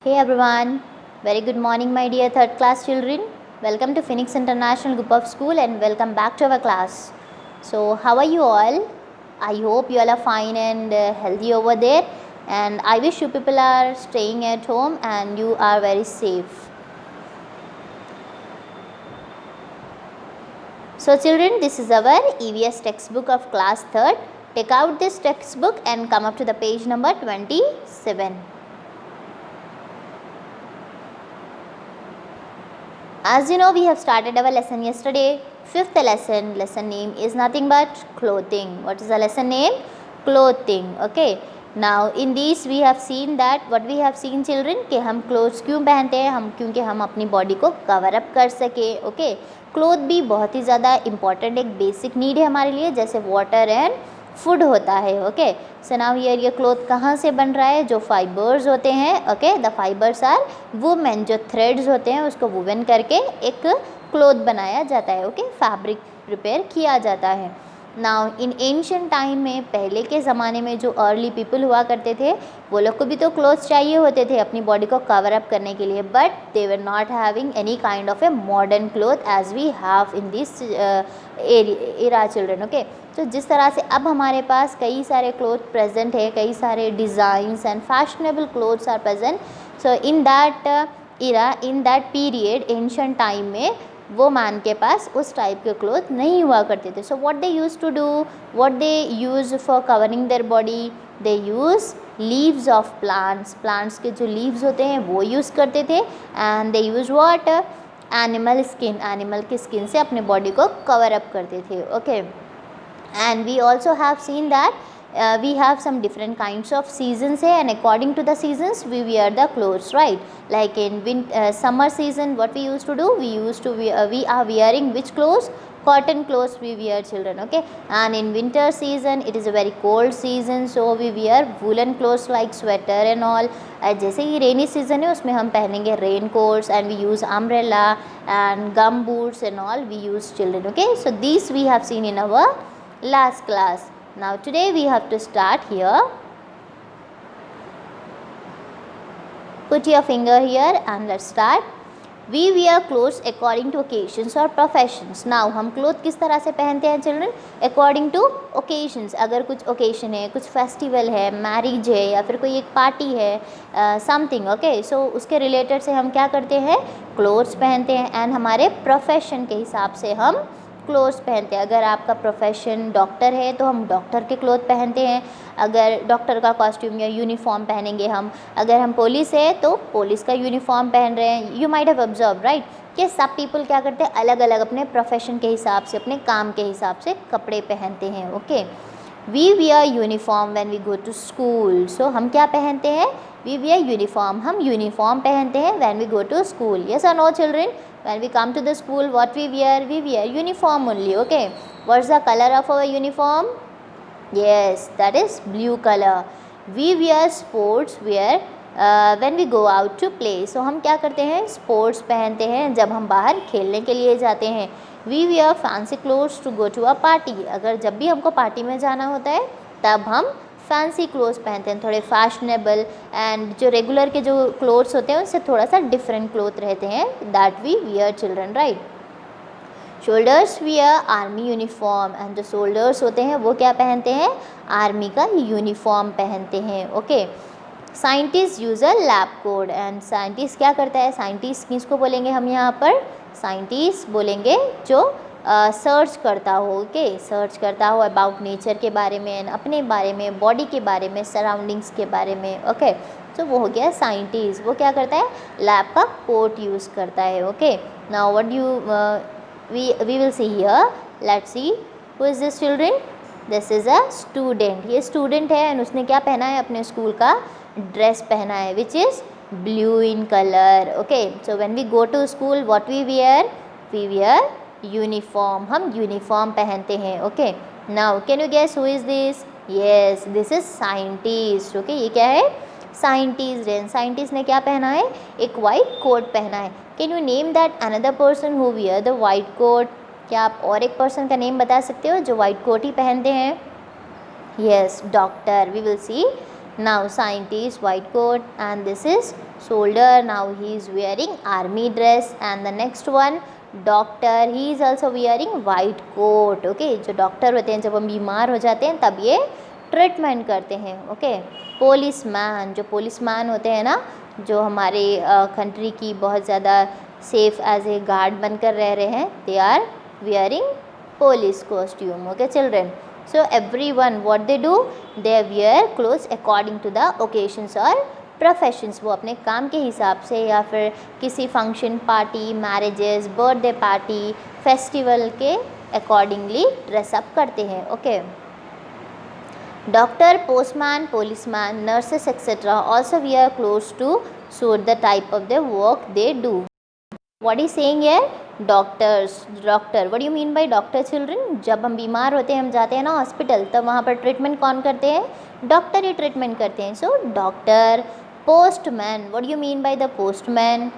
Hey everyone, very good morning my dear third class children. Welcome to Phoenix International Group of School and welcome back to our class. So how are you all? I hope you all are fine and healthy over there, and I wish you people are staying at home and you are very safe. So children, this is our EVS textbook of class 3rd. Take out this textbook and come up to the page number 27. As you know, we have started our lesson yesterday. 5th lesson. Lesson name is nothing but clothing. What is the lesson name? Clothing. Okay. Now in this we have seen that what we have seen children कि हम clothes क्यों पहनते हैं, हम क्योंकि हम अपनी body को cover up कर सके. Okay. क्लोथ भी बहुत ही ज़्यादा important एक basic need है हमारे लिए, जैसे water and फूड होता है. ओके, सो नाउ हियर ये क्लोथ कहाँ से बन रहा है? जो फाइबर्स होते हैं. Okay, the fibres are woven. जो थ्रेड्स होते हैं उसको वुवेन करके एक क्लोथ बनाया जाता है. ओके, फैब्रिक प्रिपेयर किया जाता है. नाउ इन एंशिएंट टाइम में, पहले के ज़माने में जो अर्ली पीपल हुआ करते थे, वो लोग को भी तो क्लोथ्स चाहिए होते थे अपनी बॉडी को कवर अप करने के लिए, but they were not having any kind of a modern cloth as we have in this era children. Okay, तो जिस तरह से अब हमारे पास कई सारे क्लोथ प्रेजेंट है, कई सारे designs and fashionable clothes are present. So in that era, in that period, ancient time में वो मैन के पास उस टाइप के क्लोथ नहीं हुआ करते थे. So what they use to do, what they use for covering their body, they use leaves of plants. Plants के जो लीव्स होते हैं वो यूज़ करते थे. And they use what? Animal skin. Animal की स्किन से अपने बॉडी को कवर अप करते थे. Okay, and we also have seen that we have some different kinds of seasons here, and according to the seasons we wear the clothes, right? Like in summer season, what we used to do, we are wearing which clothes? Cotton clothes we wear children. Okay, and in winter season it is a very cold season, so we wear woolen clothes like sweater and all. जैसे ही rainy season है उसमें हम पहनेंगे raincoats, and we use umbrella and gum boots and all we use children. Okay, so this we have seen in our last class. Now today we have to start here. Put your finger here and let's start. We wear clothes according to occasions or professions. Now हम cloth किस तरह से पहनते हैं children? According to occasions. अगर कुछ occasion है, कुछ फेस्टिवल है, मैरिज है, या फिर कोई एक पार्टी है, समथिंग. ओके, सो उसके रिलेटेड से हम क्या करते हैं? क्लोथ्स पहनते हैं. एंड हमारे प्रोफेशन के हिसाब से हम क्लोथ्स पहनते हैं. अगर आपका प्रोफेशन डॉक्टर है तो हम डॉक्टर के क्लोथ पहनते हैं. अगर डॉक्टर का कॉस्ट्यूम या यूनिफॉर्म पहनेंगे हम. अगर हम पुलिस है तो पुलिस का यूनिफॉर्म पहन रहे हैं. You might have observe, right, कि सब पीपल क्या करते हैं? अलग अलग अपने प्रोफेशन के हिसाब से, अपने काम के हिसाब से कपड़े पहनते हैं. Okay, we wear uniform when we go to school. So हम क्या पहनते हैं? We wear uniform. हम यूनिफॉर्म पहनते हैं when we go to school. Yes और no children? When we come to the school, what we wear uniform only. Okay, what's the color of our uniform? Yes, that is blue color. We wear sports wear when we go out to play. So हम क्या करते हैं? Sports पहनते हैं जब हम बाहर खेलने के लिए जाते हैं. We wear fancy clothes to go to a party. अगर जब भी हमको पार्टी में जाना होता है तब हम फैंसी क्लोथ्स पहनते हैं, थोड़े फैशनेबल. एंड जो रेगुलर के जो क्लोथ्स होते हैं उससे थोड़ा सा डिफरेंट क्लोथ रहते हैं. That we wear children, right. Soldiers wear army uniform. And जो शोल्डर्स होते हैं वो क्या पहनते हैं? आर्मी का यूनिफॉर्म पहनते हैं. Okay, scientist use a lab coat. And scientist क्या करता है? साइंटिस्ट किसको बोलेंगे हम यहाँ पर? साइंटिस्ट बोलेंगे जो सर्च करता हो. ओके, सर्च करता हो अबाउट नेचर के बारे में, अपने बारे में, बॉडी के बारे में, सराउंडिंग्स के बारे में. ओके, तो वो हो गया साइंटिस्ट. वो क्या करता है? लैब का कोट यूज़ करता है. Okay, now what you we will see here. Let's see who is this children. This is a student. ये स्टूडेंट है एंड उसने क्या पहना है? अपने स्कूल का ड्रेस पहना है which is blue in colour. Okay, so when we go to school what we wear uniform. हम यूनिफॉर्म पहनते हैं. Okay, now can you guess who is this? Yes, this is scientist. Okay, ये क्या है? Scientist है. Scientist ने क्या पहना है? एक वाइट कोट पहना है. Can you name that another person who wear the white coat? क्या आप और एक पर्सन का नेम बता सकते हो जो वाइट कोट ही पहनते हैं? Yes, doctor. We will see Now scientist white coat and this is soldier. Now he is wearing army dress and the next one doctor, he is also wearing white coat. Okay, जो doctor होते हैं जब हम बीमार हो जाते हैं तब ये ट्रीटमेंट करते हैं. ओके, पुलिस मैन, जो पुलिस मैन होते हैं ना, जो हमारे कंट्री की बहुत ज़्यादा सेफ एज ए गार्ड बनकर रह रहे हैं, they are wearing police costume. Okay children, so every one what they do, they wear clothes according to the occasions और प्रोफेशंस. वो अपने काम के हिसाब से या फिर किसी function, party, marriages, birthday party, festival के अकॉर्डिंगली ड्रेसअप करते हैं. Okay, doctor, postman, policeman, nurses etcetera also wear clothes to suit the type of the work they do. What is saying here, doctors, doctor, what do you mean by doctor children? जब हम बीमार होते हैं, हम जाते हैं ना hospital, तब वहाँ पर ट्रीटमेंट कौन करते हैं? डॉक्टर ही ट्रीटमेंट करते हैं. So doctor. Postman, what do you mean by the postman?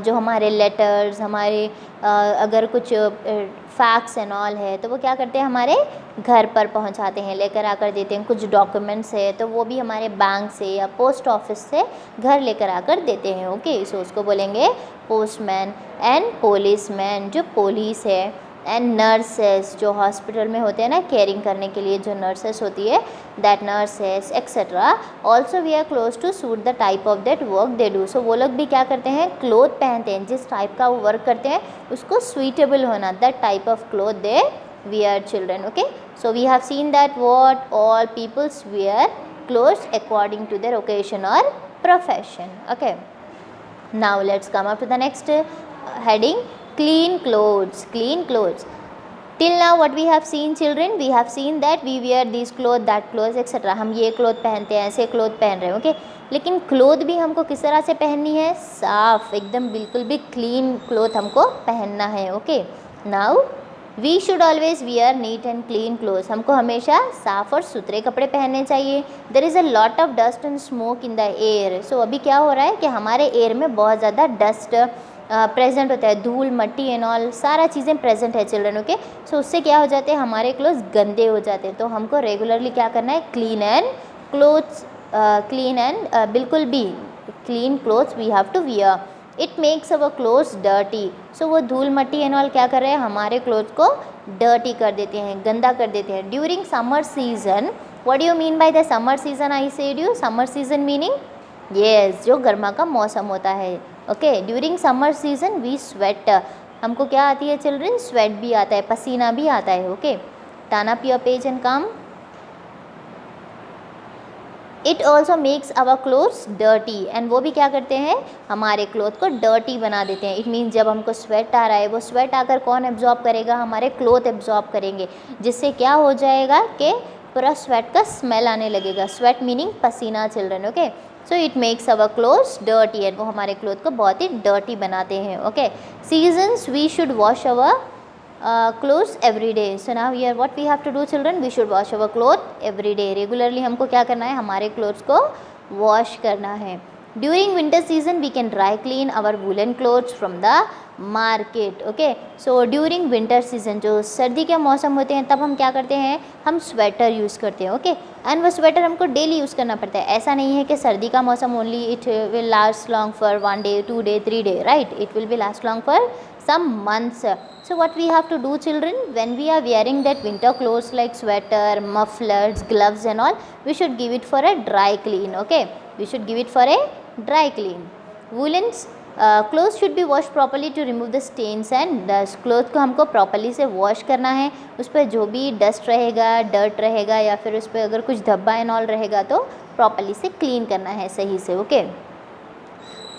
जो हमारे लेटर्स, हमारे अगर कुछ फैक्स एंड ऑल है तो वो क्या करते हैं, हमारे घर पर पहुंचाते हैं, लेकर आकर देते हैं. कुछ डॉक्यूमेंट्स है तो वो भी हमारे बैंक से या पोस्ट ऑफिस से घर लेकर आकर देते हैं. ओके, सो उसको बोलेंगे पोस्टमैन. एंड पुलिसमैन, जो पुलिस है. एंड नर्सेस, जो हॉस्पिटल में होते हैं ना केयरिंग करने के लिए जो नर्सेस होती है, that nurses etcetera also we are close to suit the type of that work they do. So वो लोग भी क्या करते हैं, क्लोथ पहनते हैं, जिस टाइप का वो वर्क करते हैं उसको सुइटेबल होना, that type of cloth they wear children. Okay, so we have seen that what all peoples wear clothes according to their occasion or profession. Okay, now let's come up to the next heading, clean clothes. Clean clothes. Till now what we have seen children, we have seen that we wear these clothes, that clothes etc. हम ये cloth पहनते हैं, ऐसे cloth पहन रहे हैं. Okay, लेकिन cloth भी हमको किस तरह से पहननी है, साफ एकदम बिल्कुल भी क्लीन क्लोथ हमको पहनना है. Okay, now we should always wear neat and clean clothes. हमको हमेशा साफ़ और सुथरे कपड़े पहनने चाहिए. There is a lot of dust and smoke in the air. So अभी क्या हो रहा है कि हमारे एयर में बहुत ज़्यादा डस्ट प्रेजेंट होता है, धूल मट्टी एंड ऑल सारा चीज़ें प्रेजेंट है चिल्ड्रन. ओके, सो उससे क्या हो जाते हैं, हमारे क्लोथ्स गंदे हो जाते हैं. तो हमको रेगुलरली क्या करना है, clean and clothes, clean and बिल्कुल भी clean clothes we have to wear. It makes our clothes dirty. So वो धूल मट्टी एंड ऑल क्या कर रहे हैं, हमारे क्लोथ्स को डर्टी कर देते हैं, गंदा कर देते हैं. During summer season, what do you mean by the summer season? I said you summer season meaning yes, जो गर्मा का मौसम होता है. Okay, during summer season we sweat. हमको क्या आती है चिल्ड्रन, स्वेट भी आता है, पसीना भी आता है. Okay, turn up your page and come. It also makes our clothes dirty. And वो भी क्या करते हैं, हमारे क्लोथ को डर्टी बना देते हैं. इट मीन्स जब हमको स्वेट आ रहा है, वो स्वेट आकर कौन एब्जॉर्ब करेगा, हमारे क्लोथ एब्जॉर्ब करेंगे, जिससे क्या हो जाएगा कि पूरा स्वेट का स्मेल आने लगेगा. स्वेट मीनिंग पसीना children. Okay, so it makes our clothes dirty. And वो हमारे क्लोथ को बहुत ही डर्टी बनाते हैं. Okay, seasons we should wash our clothes every day. So now here what we have to do children, we should wash our clothes every day. Regularly हमको क्या करना है, हमारे clothes को wash करना है. During winter season we can dry clean our woolen clothes from the market. Okay, so during winter season, जो सर्दी के मौसम होते हैं तब हम क्या करते हैं, हम स्वेटर यूज़ करते हैं. ओके, एंड वो स्वेटर हमको डेली यूज़ करना पड़ता है. ऐसा नहीं है कि सर्दी का मौसम only it will last long for 1 day 2 day 3 day, right? It will be last long for some months. So what we have to do children, when we are wearing that winter clothes like sweater, mufflers, gloves and all, we should give it for a dry clean. Okay, we should give it for a dry clean. Woolens clothes should be washed properly to remove the stains and dust. cloth को हमको properly से wash करना है. उस पर जो भी dust रहेगा, dirt रहेगा या फिर उस पर अगर कुछ धब्बा and all रहेगा तो properly से clean करना है सही से. Okay,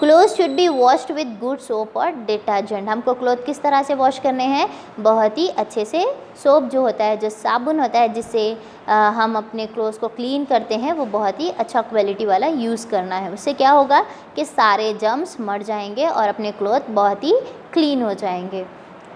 cloth should be washed with good soap और डिटर्जेंट. हमको क्लोथ किस तरह से वॉश करने हैं, बहुत ही अच्छे से. सोप जो होता है, जो साबुन होता है जिससे हम अपने क्लोथ्स को क्लीन करते हैं, वो बहुत ही अच्छा क्वालिटी वाला यूज़ करना है. उससे क्या होगा कि सारे जर्म्स मर जाएंगे और अपने क्लोथ बहुत ही क्लीन हो जाएंगे.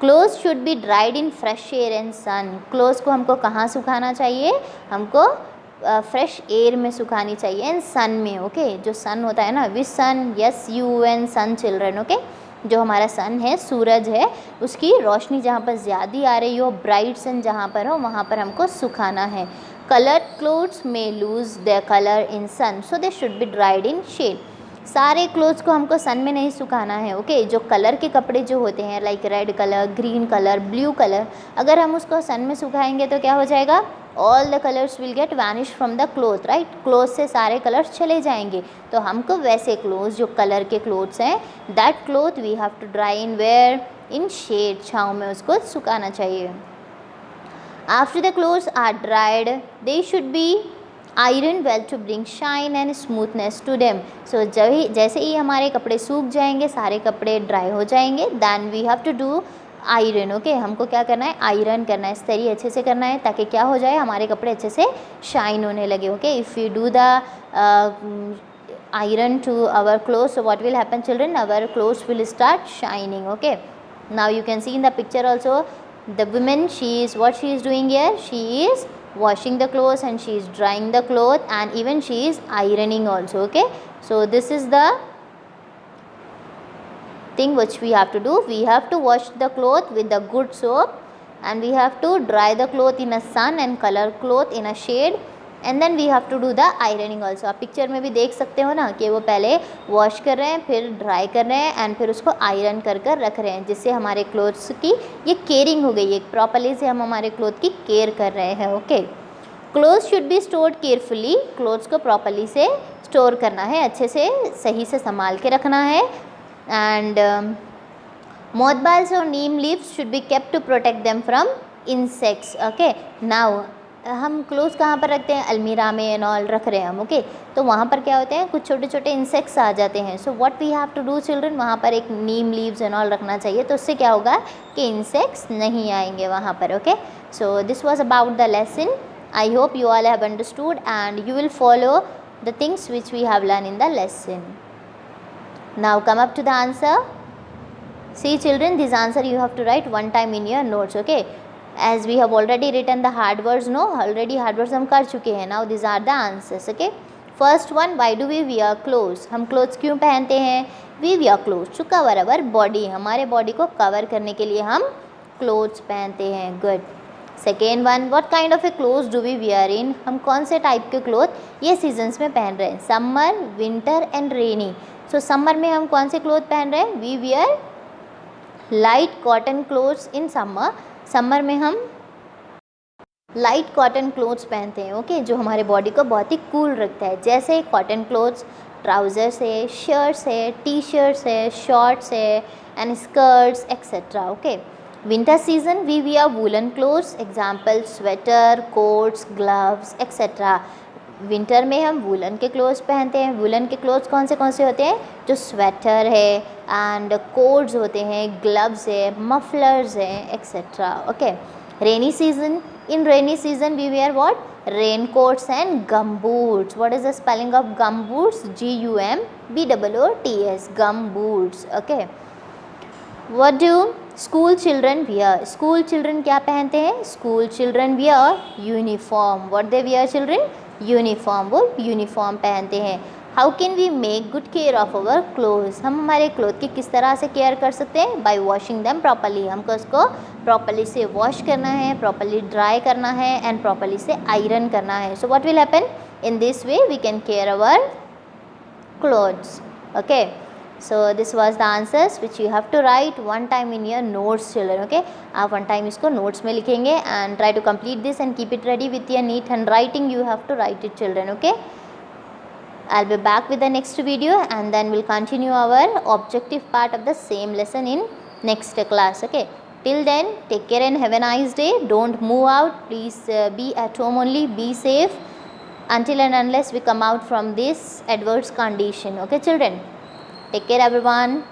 Clothes should be dried in fresh air and sun. Clothes को हमको कहाँ सुखाना चाहिए, हमको फ्रेश एयर में सुखानी चाहिए एंड सन में. ओके, जो सन होता है ना, which sun, yes you an sun children. Okay, जो हमारा सन है, सूरज है, उसकी रोशनी जहाँ पर ज़्यादा आ रही हो, ब्राइट सन जहाँ पर हो, वहाँ पर हमको सुखाना है. Colored clothes may lose their color in sun, so they should be dried in shade. सारे क्लोथ्स को हमको सन में नहीं सुखाना है, ओके। जो कलर के कपड़े जो होते हैं like red colour, green colour, blue colour, अगर हम उसको सन में सुखाएंगे तो क्या हो जाएगा, all the colours will get vanish from the cloth, right. Cloth से सारे कलर्स चले जाएंगे। तो हमको वैसे क्लोथ्स जो कलर के क्लोथ्स हैं, that cloth we have to dry in where, in shade, छाँव में उसको सुखाना चाहिए। After the clothes are dried they should be iron well to bring shine and smoothness to them. So जैसे ही हमारे कपड़े सूख जाएंगे, सारे कपड़े ड्राई हो जाएंगे, then we have to do iron, okay. हमको क्या करना है, आयरन करना है, इस्त्री अच्छे से करना है ताकि क्या हो जाए, हमारे कपड़े अच्छे से शाइन होने लगे, okay. If you do the iron to our clothes, so what will happen children, our clothes will start shining, okay. Now you can see in the picture also the woman, what she is doing here, she is washing the clothes and she is drying the cloth and even she is ironing also, okay. So this is the thing which we have to do. We have to wash the cloth with the good soap and we have to dry the cloth in a sun and color cloth in a shade and then we have to do the ironing also. आप picture में भी देख सकते हो ना कि वो पहले वॉश कर रहे हैं, फिर ड्राई कर रहे हैं एंड फिर उसको आयरन कर कर रख रहे हैं, जिससे हमारे क्लोथ्स की ये केयरिंग हो गई है, प्रॉपर्ली से हम हमारे क्लोथ की केयर कर रहे हैं, okay. Clothes should be stored carefully, clothes को प्रॉपर्ली से स्टोर करना है, अच्छे से सही से संभाल के रखना है। एंड मोथबाल्स और neem leaves should be kept to protect them from insects, okay. Now हम क्लोथ्स कहाँ पर रखते हैं, अलमीरा में एंड ऑल रख रहे हैं हम, ओके। तो वहाँ पर क्या होते हैं, कुछ छोटे छोटे इंसेक्ट्स आ जाते हैं। So what we have to do children, वहाँ पर एक नीम लीव्स एंड ऑल रखना चाहिए, तो उससे क्या होगा कि इंसेक्ट्स नहीं आएंगे वहाँ पर, okay. So this was about the lesson. I hope you all have understood and you will follow the things which we have learned in the lesson. Now come up to the answer. See children, this answer you have to write one time in your notes, okay. As we have already written the hard words, no, already hard words हम कर चुके हैं. Now these are the answers, okay. First one, why do we wear clothes? हम clothes क्यों पहनते हैं? We wear clothes to cover our body. हमारे body को cover करने के लिए हम clothes पहनते हैं. Good. Second one, what kind of a cloth do we wear in, हम कौन से टाइप के क्लोथ ये सीजन्स में पहन रहे हैं, summer, winter and rainy. So summer में हम कौन से क्लोथ पहन रहे हैं, we wear light cotton clothes in summer. Summer में हम लाइट कॉटन क्लोथ्स पहनते हैं, ओके, जो हमारे बॉडी को बहुत ही कूल रखता है. जैसे कॉटन क्लोथ्स, ट्राउज़र्स है, शर्ट्स है, टी शर्ट्स है, शॉर्ट्स है and skirts etcetera, okay. Winter season we wear woollen clothes, example sweater, coats, gloves etcetera. Winter में हम वूलन के क्लोथ्स पहनते हैं. वूलन के क्लोथ्स कौन से होते हैं, जो स्वेटर है एंड कोट्स होते हैं, ग्लव्स है, मफलर्स है etcetera, okay. Rainy season, in rainy season we wear what, raincoats and gumboots. What is the spelling of gumboots, Gumboots, gumboots, okay. What do school children wear? School children क्या पहनते हैं, school children wear uniform. What they wear children, uniform, वो uniform पहनते हैं. How can we make good care of our clothes? हम हमारे cloth की किस तरह से केयर कर सकते हैं, by washing them properly. हमको उसको प्रॉपर्ली से वॉश करना है, प्रॉपर्ली ड्राई करना है एंड प्रॉपर्ली से आयरन करना है. So what will happen, in this way we can care our clothes, okay. So this was the answers which you have to write one time in your notes children, okay. आप one time इसको नोट्स में लिखेंगे and try to complete this and keep it ready with your neat handwriting. You have to write it children, okay. I'll be back with the next video and then we'll continue our objective part of the same lesson in next class, okay. Till then, take care and have a nice day. Don't move out. Please be at home only. Be safe until and unless we come out from this adverse condition, okay children. Take care everyone.